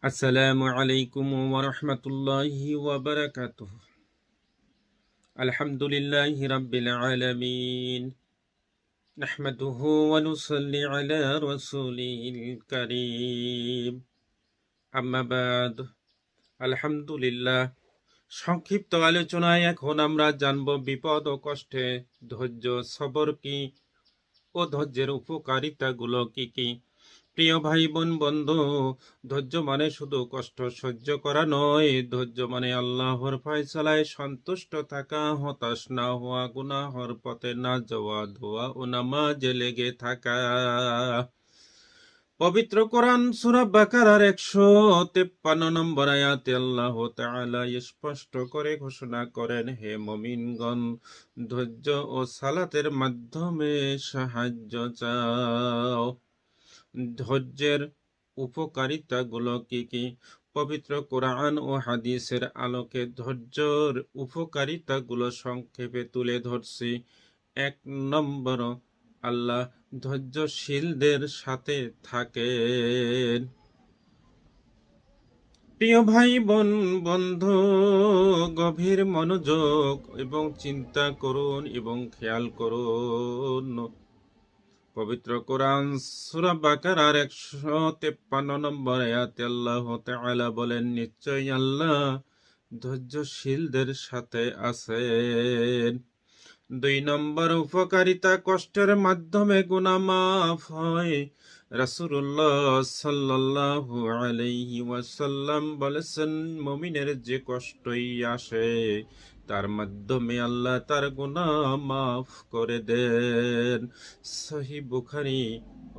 আসসালামু আলাইকুম ওয়া রাহমাতুল্লাহি ওয়া বারাকাতুহু। আলহামদুলিল্লাহি রাব্বিল আলামিন। নাহমাদুহু ওয়া নুসাল্লি আলা রাসূলিল কারীম। আম্মা বাদ। আলহামদুলিল্লাহ। সংক্ষিপ্ত আলোচনায় এখন আমরা জানব বিপদ ও কষ্টে ধৈর্য সবর কি ও ধৈর্যের উপকারিতাগুলো কি কি। প্রিয় ভাই বোন বন্ধু, ধৈর্য মানে শুধু কষ্ট সহ্য করা নয়। ধৈর্য মানে আল্লাহর ফয়সালায় সন্তুষ্ট থাকা, হতাশ না হওয়া, গুনাহর পথে না যাওয়া, ধোয়া ও নামাজে লেগে থাকা। পবিত্র কোরআন সূরা বাকারার 153 নম্বর আয়াতে আল্লাহ তাআলা স্পষ্ট করে ঘোষণা করেন, হে মুমিনগণ, ধৈর্য ও সালাতের মাধ্যমে সাহায্য চাও। ধৈর্যের উপকারিতাগুলো কি কি? পবিত্র কোরআন ও হাদিসের আলোকে ধৈর্যের উপকারিতাগুলো সংক্ষেপে তুলে ধরছি। 1 নম্বর, আল্লাহ ধৈর্যশীলদের সাথে থাকেন। প্রিয় ভাই বোন বন্ধু, গভীর মনোযোগ এবং চিন্তা করুন এবং খেয়াল করুন। পবিত্র কোরআন সূরা বাকারার 153 নম্বর আয়াতে আল্লাহ তাআলা বলেন, নিশ্চয়ই আল্লাহ ধৈর্যশীলদের সাথে আছেন। 2 নম্বর উপকারিতা, কষ্টের মাধ্যমে গুনাহ মাফ হয়। রাসূলুল্লাহ সাল্লাল্লাহু আলাইহি ওয়াসাল্লাম বলেছেন, মুমিনের যে কষ্টই আসে তার মাধ্যমে আল্লাহ তার গুনাহ মাফ করে দেন। সহিহ বুখারী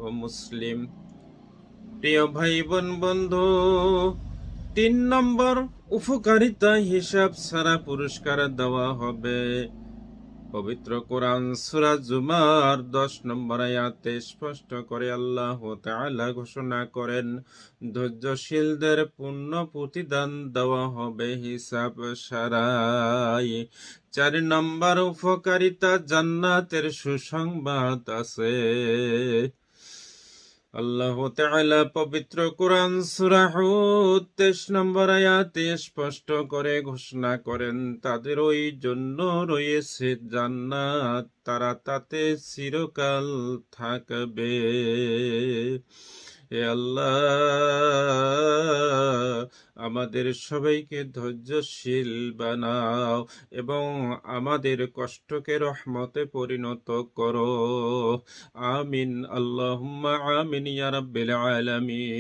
ও মুসলিম। প্রিয় ভাই বোন বন্ধু, 3 নম্বর উপকারিতা, হিসাব ছাড়া পুরস্কার দেওয়া হবে। পবিত্র কোরআন সূরা জুমার 10 নম্বর আয়াতে স্পষ্ট করে আল্লাহ তাআলা ঘোষণা করেন, ধৈর্যশীলদের পূর্ণ প্রতিদান দেওয়া হবে হিসাব ছাড়াই। 4 নম্বর উপকারিতা, জান্নাতের সুসংবাদ আছে। আল্লাহ তাআলা পবিত্র কোরআন সূরা হুদ 23 নম্বর আয়াতে স্পষ্ট করে ঘোষণা করেন, তাদের ওই জন্য রয়েছে জান্নাত, তারা তাতে চিরকাল থাকবে। হে আল্লাহ, আমাদের সবাইকে ধৈর্যশীল বানাও এবং আমাদের কষ্টকে রহমতে পরিণত করো। আমিন, আল্লাহুম্মা আমিন ইয়া রাব্বিল আলামিন।